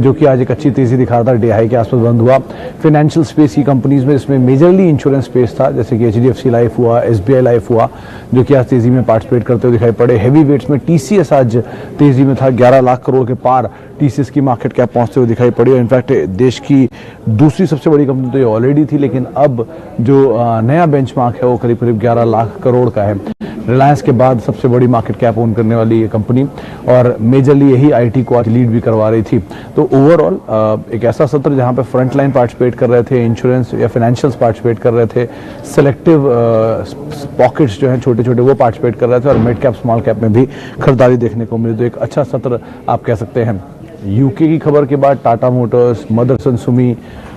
जो कि आज एक अच्छी तेजी दिखा रहा था, डे हाई के आसपास बंद हुआ। फाइनेंशियल स्पेस की कंपनीज में इसमें मेजरली इंश्योरेंस स्पेस था, जैसे कि HDFC लाइफ हुआ, SBI लाइफ हुआ, जो कि आज तेजी में पार्टिसिपेट करते हुए दिखाई पड़े। हैवी वेट्स में TCS आज तेजी में था, 11 लाख करोड़ के पार TCS की मार्केट कैप पहुंचते हुए दिखाई पड़ी। और इनफैक्ट देश की दूसरी सबसे बड़ी कंपनी तो ये ऑलरेडी थी, लेकिन अब जो नया बेंचमार्क है वो करीब करीब 11 लाख करोड़ का है। रिलायंस के बाद सबसे बड़ी मार्केट कैप ओन करने वाली ये कंपनी, और मेजरली यही IT को आज लीड भी करवा रही थी। तो ओवरऑल एक ऐसा सत्र जहां पे फ्रंट लाइन पार्टिसिपेट कर रहे थे, इंश्योरेंस या फाइनेंशियल्स पार्टिसिपेट कर रहे थे, सिलेक्टिव पॉकेट्स जो हैं छोटे छोटे वो पार्टिसिपेट कर रहे थे, और मिड कैप स्मॉल कैप में भी खरीदारी देखने को मिली। तो एक अच्छा सत्र आप कह सकते हैं। यूके की खबर के बाद टाटा मोटर्स, मदरसन सुमी,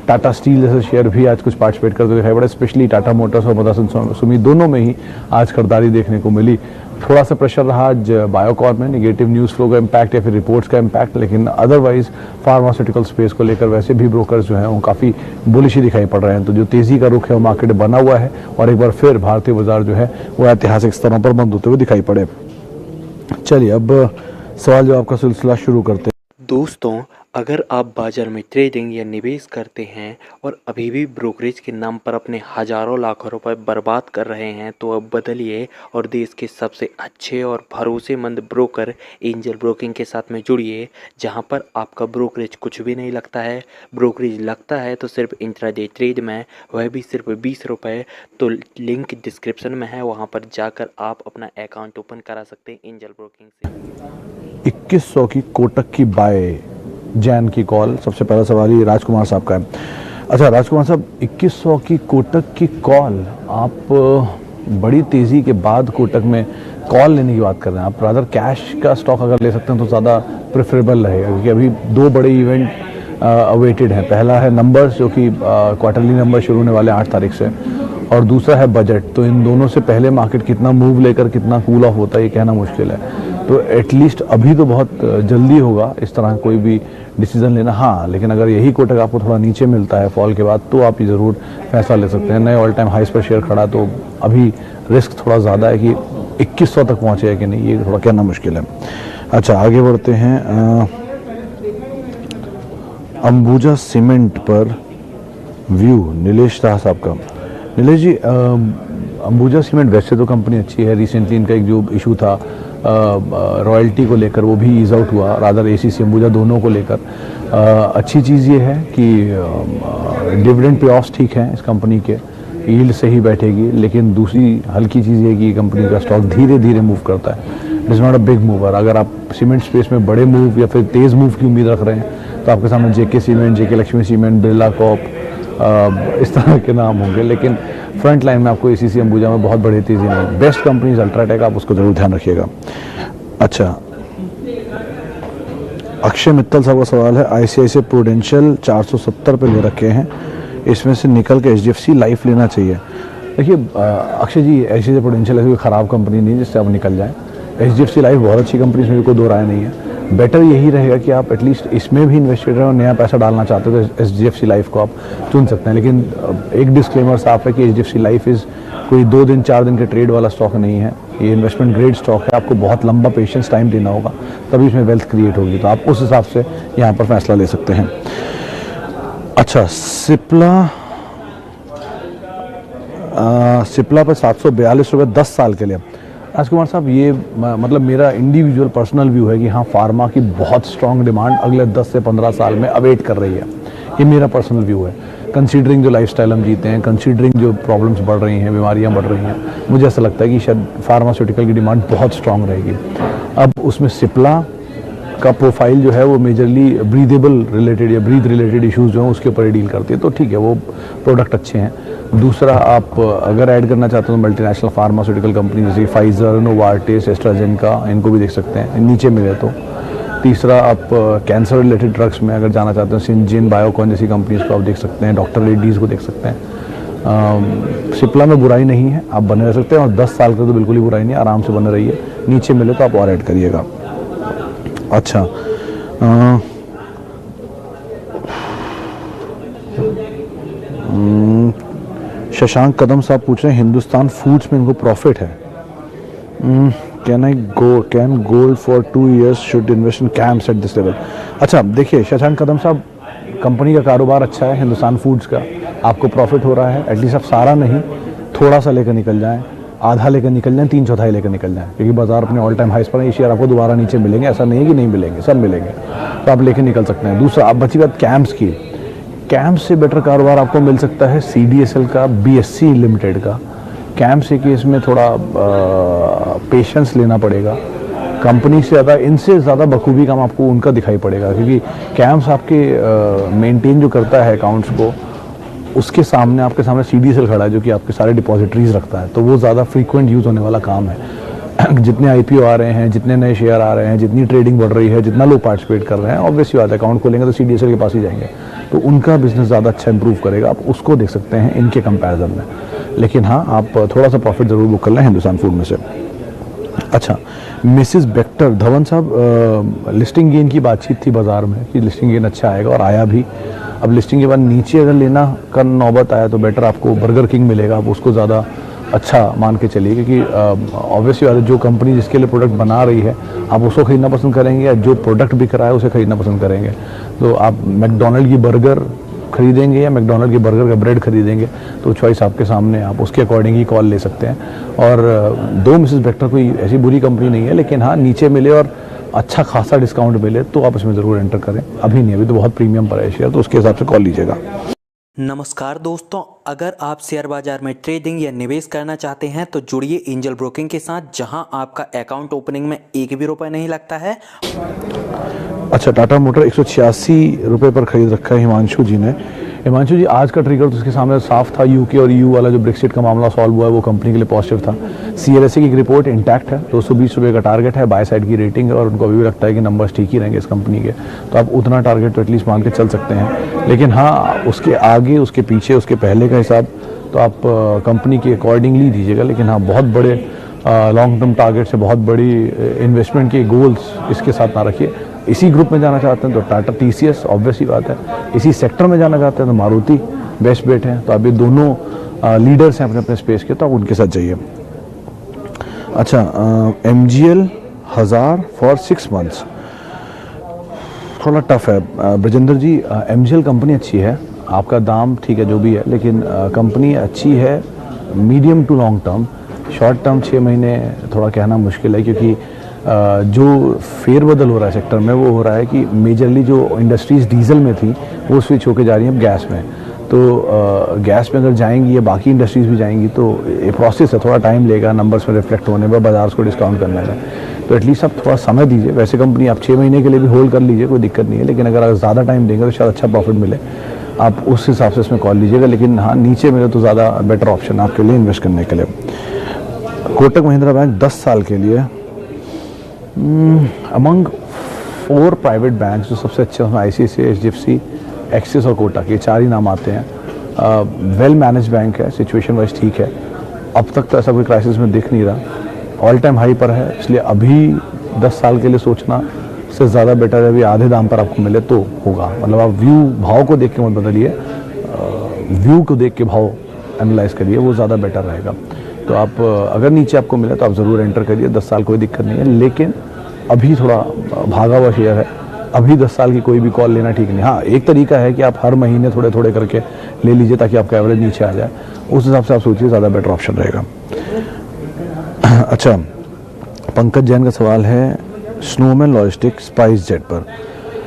टाटा स्टील जैसे शेयर भी आज कुछ पार्टिसिपेट करते दिखाई पड़े। स्पेशली टाटा मोटर्स और मदरसन सुमी दोनों में ही आज खरीदारी देखने को मिली। थोड़ा सा प्रेशर रहा आज बायोकॉर्प में, नेगेटिव न्यूज़ फ्लो का इम्पैक्ट या फिर रिपोर्ट्स का इम्पैक्ट, लेकिन अदरवाइज फार्मास्यूटिकल स्पेस को लेकर वैसे भी ब्रोकर्स जो हैं वो काफ़ी बुलिश ही दिखाई पड़ रहे हैं। तो जो तेज़ी का रुख है वो मार्केट बना हुआ है, और एक बार फिर भारतीय बाजार जो है वो ऐतिहासिक स्तरों पर बंद होते हुए दिखाई पड़े। चलिए अब सवाल जवाब का सिलसिला शुरू करते हैं। दोस्तों, अगर आप बाजार में ट्रेडिंग या निवेश करते हैं और अभी भी ब्रोकरेज के नाम पर अपने हजारों लाखों रुपए बर्बाद कर रहे हैं, तो अब बदलिए और देश के सबसे अच्छे और भरोसेमंद ब्रोकर एंजल ब्रोकिंग के साथ में जुड़िए, जहां पर आपका ब्रोकरेज कुछ भी नहीं लगता है। ब्रोकरेज लगता है तो सिर्फ इंट्राडे ट्रेड में, वह भी सिर्फ 20 रुपये। तो लिंक डिस्क्रिप्शन में है, वहां पर जाकर आप अपना अकाउंट ओपन करा सकते हैं एंजल ब्रोकिंग से। 2100 की कोटक की बाय जैन की कॉल। सबसे पहला सवाल ही राजकुमार साहब का है। अच्छा राजकुमार साहब, 2100 की कोटक की कॉल, आप बड़ी तेज़ी के बाद कोटक में कॉल लेने की बात कर रहे हैं। आप रादर कैश का स्टॉक अगर ले सकते हैं तो ज़्यादा प्रेफरेबल रहेगा, क्योंकि अभी दो बड़े इवेंट अवेटेड हैं। पहला है नंबर्स, जो कि क्वार्टरली नंबर शुरू होने वाले 8 तारीख से, और दूसरा है बजट। तो इन दोनों से पहले मार्केट कितना मूव लेकर कितना कूल ऑफ होता है ये कहना मुश्किल है। तो एटलीस्ट अभी तो बहुत जल्दी होगा इस तरह कोई भी डिसीजन लेना। हाँ, लेकिन अगर यही कोटक आपको थोड़ा नीचे मिलता है फॉल के बाद, तो आप ये ज़रूर फैसला ले सकते हैं। नए ऑल टाइम हाइस पर शेयर खड़ा, तो अभी रिस्क थोड़ा ज़्यादा है कि 2100 तक पहुँचे है कि नहीं, ये थोड़ा कहना मुश्किल है। अच्छा आगे बढ़ते हैं। अंबुजा सीमेंट पर व्यू नीलेश शाह साहब का। नीलेश जी, अंबुजा सीमेंट वैसे तो कंपनी अच्छी है। रिसेंटली इनका एक जो इशू था रॉयल्टी को लेकर, वो भी ईज आउट हुआ, रादर ACC अंबुजा दोनों को लेकर। अच्छी चीज़ ये है कि डिविडेंड पे ऑफ्स ठीक हैं इस कंपनी के, यील्ड सही बैठेगी। लेकिन दूसरी हल्की चीज़ ये कि कंपनी का स्टॉक धीरे धीरे मूव करता है, it is not a big mover. अगर आप सीमेंट स्पेस में बड़े मूव या फिर तेज़ मूव की उम्मीद रख रहे हैं, तो आपके सामने JK cement, JK Lakshmi cement, Birla corp, इस तरह के नाम होंगे। लेकिन फ्रंट लाइन में आपको ACC अंबुजा में बहुत बड़ी तेज़ी नहीं। बेस्ट कंपनीज अल्ट्राटेक, आप उसको जरूर ध्यान रखिएगा। अच्छा, अक्षय मित्तल साहब का सवाल है। ICICI प्रूडेंशियल 470 पे ले रखे हैं, इसमें से निकल के HDFC लाइफ लेना चाहिए। देखिए अक्षय जी, ICICI प्रूडेंशियल ऐसी कोई ख़राब कंपनी नहीं जिससे आप निकल जाएं। HDFC लाइफ बहुत अच्छी कंपनी, इसमें कोई दो राय नहीं है। बेटर यही रहेगा कि आप एटलीस्ट इसमें भी इन्वेस्ट करें, और नया पैसा डालना चाहते हो तो HDFC लाइफ को आप चुन सकते हैं। लेकिन एक डिस्क्लेमर साफ है कि HDFC लाइफ इज़ कोई 2 दिन 4 दिन के ट्रेड वाला स्टॉक नहीं है। ये इन्वेस्टमेंट ग्रेड स्टॉक है, आपको बहुत लंबा पेशेंस टाइम देना होगा, तभी इसमें वेल्थ क्रिएट होगी। तो आप उस हिसाब से यहाँ पर फैसला ले सकते हैं। अच्छा, सिप्ला पर 742 रुपये 10 साल के लिए। राजकुमार साहब, ये मतलब मेरा इंडिविजुअल पर्सनल व्यू है कि हाँ, फार्मा की बहुत स्ट्रॉन्ग डिमांड अगले 10 से 15 साल में अवेट कर रही है। ये मेरा पर्सनल व्यू है, कंसीडरिंग जो लाइफस्टाइल हम जीते हैं, कंसीडरिंग जो प्रॉब्लम्स बढ़ रही हैं, बीमारियां बढ़ रही हैं, मुझे ऐसा लगता है कि शायद फार्मास्यूटिकल की डिमांड बहुत स्ट्रॉन्ग रहेगी। अब उसमें सिप्ला का प्रोफाइल जो है वो मेजरली ब्रीदेबल रिलेटेड या ब्रीथ रिलेटेड इश्यूज जो हैं उसके ऊपर ही डील करती है, तो ठीक है, वो प्रोडक्ट अच्छे हैं। दूसरा, आप अगर ऐड करना चाहते हो तो मल्टीनेशनल फार्मास्यूटिकल कंपनी जैसे फाइजर, नोवार्टिस, एस्ट्राजेनेका, इनको भी देख सकते हैं नीचे मिले तो। तीसरा, आप कैंसर रिलेटेड ड्रग्स में अगर जाना चाहते हो, सिंजिन, बायोकॉन जैसी कंपनीज को आप देख सकते हैं, डॉक्टर रेड्डीज़ को देख सकते हैं। सिप्ला में बुराई नहीं है, आप बने रह सकते हैं, और 10 साल का तो बिल्कुल ही बुराई नहीं है, आराम से बने रहिए। नीचे मिले तो आप और ऐड करिएगा। अच्छा, शशांक कदम साहब पूछ रहे हैं हिंदुस्तान फूड्स में इनको प्रॉफिट है। Can gold for 2 years should invest in camps at this level. अच्छा देखिए शशांक कदम साहब, कंपनी का कारोबार अच्छा है हिंदुस्तान फूड्स का, आपको प्रॉफिट हो रहा है, एटलीस्ट आप सारा नहीं थोड़ा सा लेकर निकल जाएं, आधा लेकर निकल जाएं, 3/4 लेकर निकल जाएं, क्योंकि बाजार अपने ऑल टाइम हाइस पर है। ये शेयर आपको दोबारा नीचे मिलेंगे, ऐसा नहीं है कि नहीं मिलेंगे, सब मिलेंगे, तो आप लेकर निकल सकते हैं। दूसरा, आप बची बात कैम्प्स की, कैम्प्स से बेटर कारोबार आपको मिल सकता है CDSL का, BSC लिमिटेड का। कैम्प्स के केस में थोड़ा पेशेंस लेना पड़ेगा, कंपनी से ज़्यादा, इनसे ज़्यादा बखूबी काम आपको उनका दिखाई पड़ेगा, क्योंकि कैम्प्स आपके मेंटेन जो करता है अकाउंट्स को, उसके सामने आपके सामने CDSL खड़ा है जो कि आपके सारे डिपॉजिटरीज रखता है, तो वो ज़्यादा फ्रीक्वेंट यूज़ होने वाला काम है। जितने IPO आ रहे हैं, जितने नए शेयर आ रहे हैं, जितनी ट्रेडिंग बढ़ रही है, जितना लोग पार्टिसिपेट कर रहे हैं, ऑब्वियसली बात है अकाउंट खोलेंगे तो CDSL के पास ही जाएंगे, तो उनका बिजनेस ज़्यादा अच्छा इंप्रूव करेगा, आप उसको देख सकते हैं इनके कंपैरिजन में। लेकिन हाँ, आप थोड़ा सा प्रॉफिट ज़रूर बुक कर लें हिंदुस्तान फूड में से। अच्छा, मिसेस बेक्टर, धवन साहब, लिस्टिंग गेन की बातचीत थी बाजार में कि लिस्टिंग गेन अच्छा आएगा और आया भी। अब लिस्टिंग के बाद नीचे अगर लेना का नौबत आया तो बेटर आपको बर्गर किंग मिलेगा, आप उसको ज़्यादा अच्छा मान के चलिए, क्योंकि ऑब्वियसली बात है जो कंपनी जिसके लिए प्रोडक्ट बना रही है आप उसको खरीदना पसंद करेंगे, या जो प्रोडक्ट बिक रहा है उसे खरीदना पसंद करेंगे। तो आप मैकडोनल्ड की बर्गर खरीदेंगे या मैकडोनल्ड के बर्गर का ब्रेड खरीदेंगे, तो चॉइस आपके सामने, आप उसके अकॉर्डिंग ही कॉल ले सकते हैं। और दो मिसेस बेक्टर कोई ऐसी बुरी कंपनी नहीं है, लेकिन हाँ नीचे मिले और अच्छा खासा डिस्काउंट मिले तो आप इसमें ज़रूर एंटर करें। अभी नहीं, अभी तो बहुत प्रीमियम पर है शेयर, तो उसके हिसाब से कॉल लीजिएगा। नमस्कार दोस्तों, अगर आप शेयर बाजार में ट्रेडिंग या निवेश करना चाहते हैं तो जुड़िए एंजल ब्रोकिंग के साथ, जहां आपका अकाउंट ओपनिंग में 1 भी रुपए नहीं लगता है। अच्छा, टाटा मोटर 186 रुपये पर खरीद रखा है हिमांशु जी ने। हिमांशु जी, आज का ट्रिगर तो उसके सामने साफ था, UK और EU वाला जो ब्रेक्सिट का मामला सॉल्व हुआ है वो कंपनी के लिए पॉजिटिव था। CLSA की रिपोर्ट इंटैक्ट है, 220 रुपये का टारगेट है, बाय साइड की रेटिंग है और उनको अभी भी लगता है कि नंबर्स ठीक ही रहेंगे इस कंपनी के, तो आप उतना टारगेट तो एटलीस्ट मान के चल सकते हैं। लेकिन हाँ, उसके आगे, उसके पीछे, उसके पहले का हिसाब तो आप कंपनी के अकॉर्डिंगली दीजिएगा। लेकिन हाँ, बहुत बड़े लॉन्ग टर्म टारगेट से, बहुत बड़ी इन्वेस्टमेंट के गोल्स इसके साथ ना रखिए। इसी ग्रुप में जाना चाहते हैं तो टाटा TCS ऑब्वियसली बात है, इसी सेक्टर में जाना चाहते हैं तो मारुति बेस्ट बेट है। तो आप ये दोनों लीडर्स हैं अपने अपने स्पेस के, तो आप उनके साथ जाइए। अच्छा, MGL 1000 फॉर 6 months, थोड़ा टफ है ब्रजेंद्र जी। MGL कंपनी अच्छी है, आपका दाम ठीक है जो भी है, लेकिन कंपनी अच्छी है medium to long term. Short term 6 महीने थोड़ा कहना मुश्किल है, क्योंकि जो फेरबदल हो रहा है सेक्टर में वो हो रहा है कि मेजरली जो इंडस्ट्रीज़ डीजल में थी वो स्विच होकर जा रही हैं गैस में। तो गैस में अगर जाएंगी या बाकी इंडस्ट्रीज़ भी जाएंगी तो ये प्रोसेस है, थोड़ा टाइम लेगा नंबर्स में रिफ्लेक्ट होने में, बाजार को डिस्काउंट करने में। तो एटलीस्ट आप थोड़ा समय दीजिए। वैसे कंपनी आप 6 महीने के लिए भी होल्ड कर लीजिए, कोई दिक्कत नहीं है, लेकिन अगर आप ज़्यादा टाइम देंगे तो शायद अच्छा प्रॉफिट मिले, आप उस हिसाब से इसमें कॉल लीजिएगा। लेकिन हाँ, नीचे मिले तो ज़्यादा बेटर ऑप्शन आपके लिए इन्वेस्ट करने के लिए। कोटक महिंद्रा बैंक 10 साल के लिए अमंग 4 प्राइवेट बैंक जो सबसे अच्छे उसमें ICICI, HDFC, एक्सिस और कोटक, ये 4 ही नाम आते हैं। वेल मैनेज बैंक है, सिचुएशन वाइज ठीक है, अब तक तो ऐसा कोई क्राइसिस में दिख नहीं रहा, ऑल टाइम हाई पर है, इसलिए अभी 10 साल के लिए सोचना से ज़्यादा बेटर है अभी आधे दाम पर आपको मिले तो होगा। मतलब आप व्यू, भाव को देख के मत बदलिए, व्यू को देख के भाव एनालाइज करिए, वो ज़्यादा बेटर रहेगा। तो आप अगर नीचे आपको मिले तो आप ज़रूर एंटर करिए, 10 साल कोई दिक्कत नहीं है, लेकिन अभी थोड़ा भागा हुआ शेयर है, अभी 10 साल की कोई भी कॉल लेना ठीक नहीं। हाँ, एक तरीका है कि आप हर महीने थोड़े थोड़े करके ले लीजिए ताकि आपका एवरेज नीचे आ जाए, उस हिसाब से आप सोचिए, ज़्यादा बेटर ऑप्शन रहेगा। अच्छा, पंकज जैन का सवाल है स्नोमैन लॉजिस्टिक स्पाइस जेट पर।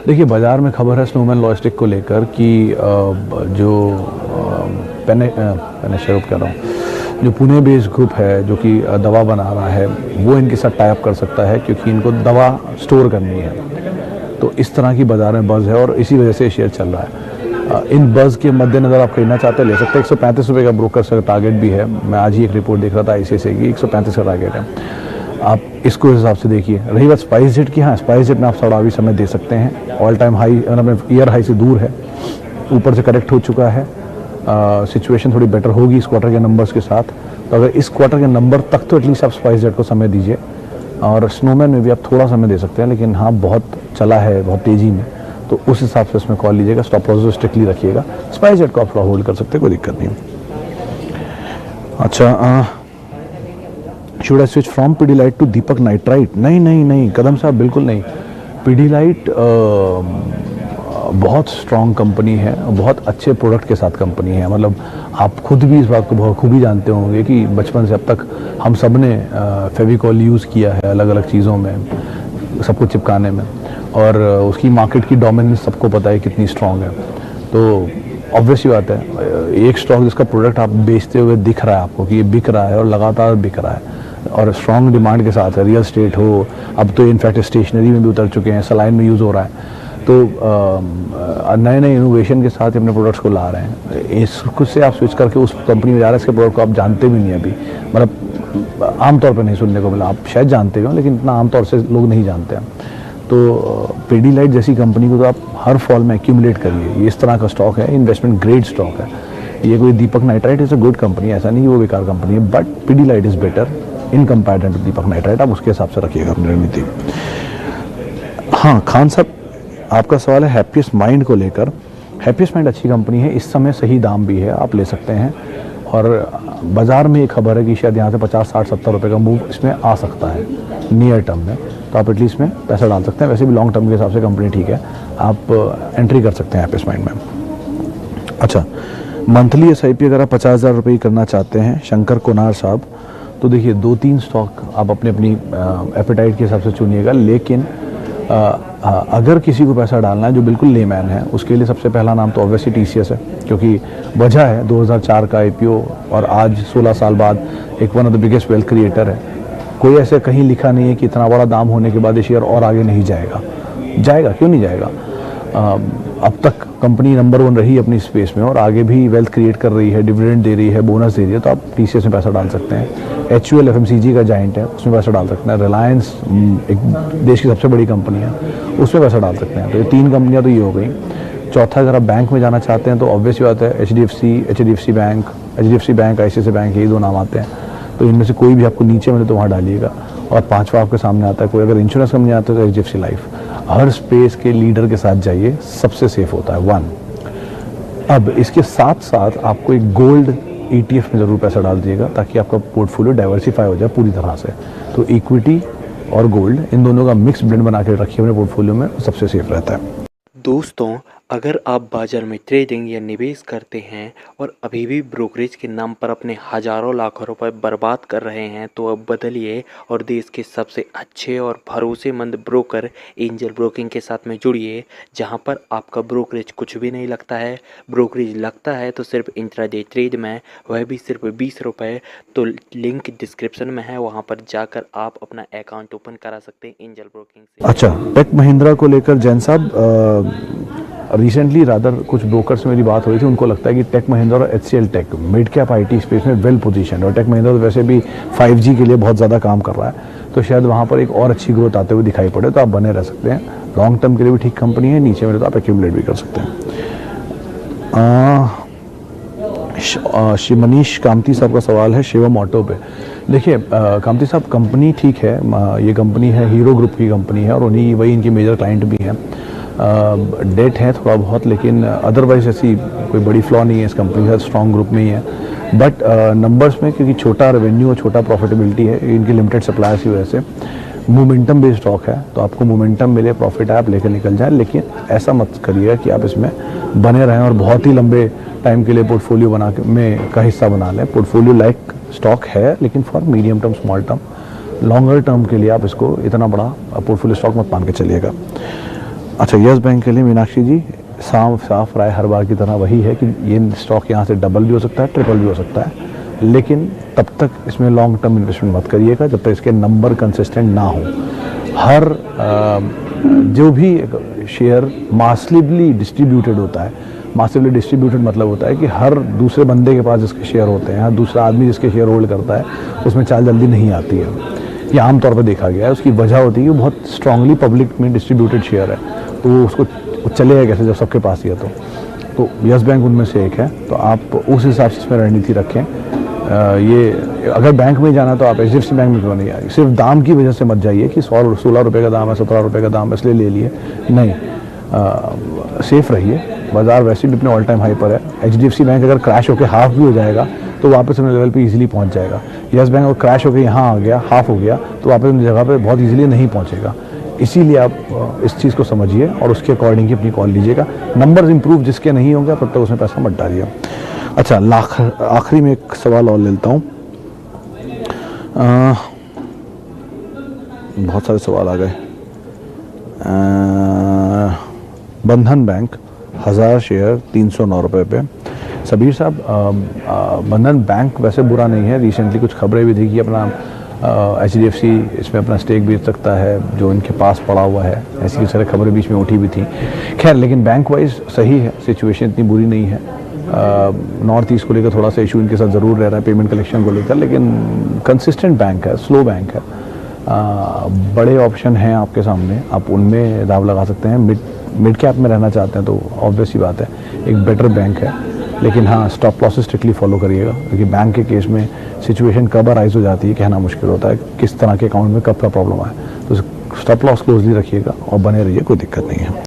देखिए, बाजार में खबर है स्नोमैन लॉजिस्टिक को लेकर कि जो पेनेशरूप कह रहा हूँ, जो पुणे बेस्ड ग्रुप है जो कि दवा बना रहा है, वो इनके साथ टाई अप कर सकता है क्योंकि इनको दवा स्टोर करनी है। तो इस तरह की बाजार में बज़ है और इसी वजह से शेयर चल रहा है। इन बज़ के मद्देनज़र आप खरीदना चाहते हैं ले सकते हैं। 135 रुपये का ब्रोकर का टारगेट भी है, मैं आज ही एक रिपोर्ट देख रहा था ICICI की, 135 का टारगेट है, आप इसको हिसाब से देखिए। रही बात स्पाइस जेट की, हाँ स्पाइस जेट में आप थोड़ा अभी समय दे सकते हैं, all time high year high से दूर है, ऊपर से करेक्ट हो चुका है, सिचुएशन थोड़ी बेटर होगी इस क्वार्टर के नंबर्स के साथ। तो अगर इस क्वार्टर के नंबर तक तो एटलीस्ट आप स्पाइस जेट को समय दीजिए, और स्नोमैन में भी आप थोड़ा समय दे सकते हैं, लेकिन हाँ बहुत चला है बहुत तेज़ी में, तो उस हिसाब से उसमें कॉल लीजिएगा, स्टॉप लॉस स्ट्रिक्टली रखिएगा। स्पाइस जेट को आप थोड़ा होल्ड कर सकते हैं, कोई दिक्कत नहीं। अच्छा, should I switch from Pidilite to Deepak nitrite? नहीं नहीं नहीं कदम साहब, बिल्कुल नहीं। पीडीलाइट बहुत स्ट्रॉन्ग कंपनी है, बहुत अच्छे प्रोडक्ट के साथ कंपनी है। मतलब आप खुद भी इस बात को बहुत खूबी जानते होंगे कि बचपन से अब तक हम सब ने फेविकॉल यूज़ किया है अलग अलग चीज़ों में, सबको चिपकाने में, और उसकी मार्केट की डोमिनेंस सबको पता है कितनी स्ट्रॉन्ग है। तो ऑब्वियस ही बात है, एक स्टॉक जिसका प्रोडक्ट आप बेचते हुए दिख रहा है आपको कि ये बिक रहा है और लगातार बिक रहा है और स्ट्रॉन्ग डिमांड के साथ है, रियल एस्टेट हो, अब तो इनफैक्ट स्टेशनरी में भी उतर चुके हैं, सलाइन में यूज़ हो रहा है, तो नए नए इनोवेशन के साथ अपने प्रोडक्ट्स को ला रहे हैं। इसको से आप स्विच करके उस कंपनी में जा रहे हैं, इसके प्रोडक्ट को आप जानते भी नहीं अभी, मतलब आमतौर पर नहीं सुनने को मिला। आप शायद जानते हो लेकिन इतना आमतौर से लोग नहीं जानते हैं। तो पीडीलाइट जैसी कंपनी को तो आप हर फॉल में एक्यूमुलेट करिए। ये इस तरह का स्टॉक है, इन्वेस्टमेंट ग्रेड स्टॉक है। ये कोई Deepak Nitrite is a good company, ऐसा नहीं कि वो बेकार कंपनी है, but Pidilite is better in comparison to Deepak Nitrite. आप उसके हिसाब से रखिएगा अपनी रणनीति। हाँ खान साहब, आपका सवाल है हैप्पीएस्ट माइंड को लेकर। हैप्पीएस्ट माइंड अच्छी कंपनी है, इस समय सही दाम भी है, आप ले सकते हैं। और बाज़ार में एक खबर है कि शायद यहाँ से 50, 60, 70 रुपये का मूव इसमें आ सकता है नियर टर्म में, तो आप एटलीस्ट में पैसा डाल सकते हैं। वैसे भी लॉन्ग टर्म के हिसाब से कंपनी ठीक है, आप एंट्री कर सकते हैं हैप्पीएस्ट माइंड में। अच्छा, मंथली एसआईपी अगर आप 50,000 रुपये करना चाहते हैं, शंकर कोनार साहब, तो देखिए 2-3 स्टॉक आप अपनी एपेटाइट के हिसाब से चुनिएगा। लेकिन अगर किसी को पैसा डालना है जो बिल्कुल लेमैन है, उसके लिए सबसे पहला नाम तो ऑब्वियसली टीसीएस है, क्योंकि वजह है 2004 का आईपीओ और आज 16 साल बाद एक one of the biggest wealth creator है। कोई ऐसे कहीं लिखा नहीं है कि इतना बड़ा दाम होने के बाद ये शेयर और आगे नहीं जाएगा। जाएगा, क्यों नहीं जाएगा? अब तक कंपनी नंबर 1 रही अपनी स्पेस में और आगे भी वेल्थ क्रिएट कर रही है, डिविडेंड दे रही है, बोनस दे रही है, तो आप टीसीएस में पैसा डाल सकते हैं। एचयूएल एफएमसीजी का जाइंट है, उसमें पैसा डाल सकते हैं। रिलायंस एक देश की सबसे बड़ी कंपनी है, उसमें पैसा डाल सकते हैं। तो ये 3 कंपनियां तो ये हो गई। चौथा, अगर आप बैंक में जाना चाहते हैं तो ऑब्वियस बात है एचडीएफसी बैंक, आईसीआईसीआई बैंक, यही 2 नाम आते हैं। तो इनमें से कोई भी आपको नीचे मिले तो वहाँ डालिएगा। और 5वां आपके सामने आता है, कोई अगर इंश्योरेंस कंपनी आता है तो एचडीएफसी लाइफ। हर स्पेस के लीडर के साथ जाइए, सबसे सेफ होता है 1। अब इसके साथ साथ आपको एक गोल्ड ईटीएफ में ज़रूर पैसा डाल दीजिएगा ताकि आपका पोर्टफोलियो डाइवर्सिफाई हो जाए पूरी तरह से। तो इक्विटी और गोल्ड, इन दोनों का मिक्स ब्लेंड बना के रखिए अपने पोर्टफोलियो में, सबसे सेफ रहता है। दोस्तों, अगर आप बाजार में ट्रेडिंग या निवेश करते हैं और अभी भी ब्रोकरेज के नाम पर अपने हजारों लाखों रुपए बर्बाद कर रहे हैं, तो अब बदलिए और देश के सबसे अच्छे और भरोसेमंद ब्रोकर एंजल ब्रोकिंग के साथ में जुड़िए, जहां पर आपका ब्रोकरेज कुछ भी नहीं लगता है। ब्रोकरेज लगता है तो सिर्फ इंट्राडे ट्रेड में, वह भी सिर्फ 20 रुपये। तो लिंक डिस्क्रिप्शन में है, वहां पर जाकर आप अपना अकाउंट ओपन करा सकते हैं एंजल ब्रोकिंग से। अच्छा, टेक महिंद्रा को लेकर जैन साहब, रिसेंटली रादर कुछ ब्रोकर से मेरी बात हुई थी, उनको लगता है कि टेक महिंद्रा और HCL tech mid cap IT space में वेल पोजीशन, और टेक महिंद्रा तो वैसे भी 5G के लिए बहुत ज़्यादा काम कर रहा है, तो शायद वहाँ पर एक और अच्छी ग्रोथ आते हुए दिखाई पड़े, तो आप बने रह सकते हैं। लॉन्ग टर्म के लिए भी ठीक कंपनी है, नीचे मिले तो आप एक्यूमुलेट भी कर सकते हैं। मनीष कामती साहब का सवाल है शिवम ऑटो पे। देखिए कामती साहब, कंपनी ठीक है, ये कंपनी है हीरो ग्रुप की कंपनी है और वही इनकी मेजर क्लाइंट भी हैं। डेट है थोड़ा बहुत, लेकिन अदरवाइज ऐसी कोई बड़ी फ्लॉ नहीं है इस कंपनी का, स्ट्रॉन्ग ग्रुप में ही है। बट नंबर्स में क्योंकि छोटा रेवेन्यू और छोटा प्रॉफिटेबिलिटी है, इनकी लिमिटेड सप्लायर्स की वजह से मोमेंटम बेस्ड स्टॉक है, तो आपको मोमेंटम मिले, प्रॉफिट है, आप लेकर निकल जाए। लेकिन ऐसा मत करिएगा कि आप इसमें बने रहें और बहुत ही लंबे टाइम के लिए पोर्टफोलियो बना के में का हिस्सा बना लें। पोर्टफोलियो लाइक स्टॉक है, लेकिन for medium term, small term, longer term के लिए आप इसको इतना बड़ा पोर्टफोलियो स्टॉक मत मान के चलिएगा। अच्छा, यस बैंक के लिए मीनाक्षी जी, साफ राय हर बार की तरह वही है कि ये स्टॉक यहाँ से डबल भी हो सकता है, ट्रिपल भी हो सकता है, लेकिन तब तक इसमें लॉन्ग टर्म इन्वेस्टमेंट मत करिएगा जब तक इसके नंबर कंसिस्टेंट ना हो। हर जो भी शेयर मासिवली डिस्ट्रीब्यूटेड होता है, मासिवली डिस्ट्रीब्यूटेड मतलब होता है कि हर दूसरे बंदे के पास जिसके शेयर होते हैं, हर दूसरा आदमी जिसके शेयर होल्ड करता है, उसमें चाल जल्दी नहीं आती है। ये आमतौर पर देखा गया है। उसकी वजह होती है कि बहुत स्ट्रांगली पब्लिक में डिस्ट्रीब्यूटेड शेयर है, तो उसको चलेगा कैसे जब सबके पास ही है। तो यस बैंक उनमें से एक है, तो आप उस हिसाब से इसमें रणनीति रखें। ये अगर बैंक में जाना तो आप एचडीएफसी बैंक में क्यों नहीं आए, सिर्फ दाम की वजह से मत जाइए कि 16 रुपये का दाम है, 17 रुपये का दाम है इसलिए ले लिए, नहीं। सेफ रहिए, बाजार वैसे भी अपने ऑल टाइम हाई पर है। एचडीएफसी बैंक अगर क्रैश होकर हाफ भी हो जाएगा तो वापस अपने लेवल पे इजीली पहुंच जाएगा। यस बैंक अगर क्रैश होकर यहाँ आ गया, हाफ हो गया, तो वापस अपनी जगह पे बहुत इजीली नहीं पहुंचेगा। इसीलिए आप इस चीज़ को समझिए और उसके अकॉर्डिंग ही अपनी कॉल लीजिएगा। नंबर्स इंप्रूव जिसके नहीं होंगे तब तक उसमें पैसा मत डालिए। अच्छा, आखिरी में एक सवाल और लेता हूँ। बहुत सारे सवाल आ गए। बंधन बैंक 1000 शेयर 309 रुपये पे। सबीर साहब, बंधन बैंक वैसे बुरा नहीं है। रिसेंटली कुछ खबरें भी थी कि अपना HDFC इसमें अपना स्टेक बेच सकता है जो इनके पास पड़ा हुआ है, ऐसी सारी खबरें बीच में उठी भी थी। खैर, लेकिन बैंक वाइज सही है, सिचुएशन इतनी बुरी नहीं है। नॉर्थ ईस्ट को लेकर थोड़ा सा इशू इनके साथ ज़रूर रह रहा है पेमेंट कलेक्शन को लेकर, लेकिन कंसिस्टेंट बैंक है, स्लो बैंक है। बड़े ऑप्शन हैं आपके सामने, आप उनमें दाव लगा सकते हैं। मिड कैप में रहना चाहते हैं तो ऑब्वियस ही बात है, एक बेटर बैंक है। लेकिन हाँ, स्टॉप लॉसेस स्ट्रिक्टली फॉलो करिएगा, क्योंकि बैंक के केस में सिचुएशन कब अराइज हो जाती है कहना मुश्किल होता है, किस तरह के अकाउंट में कब का प्रॉब्लम आए। तो स्टॉप लॉस क्लोजली रखिएगा और बने रहिए, कोई दिक्कत नहीं है।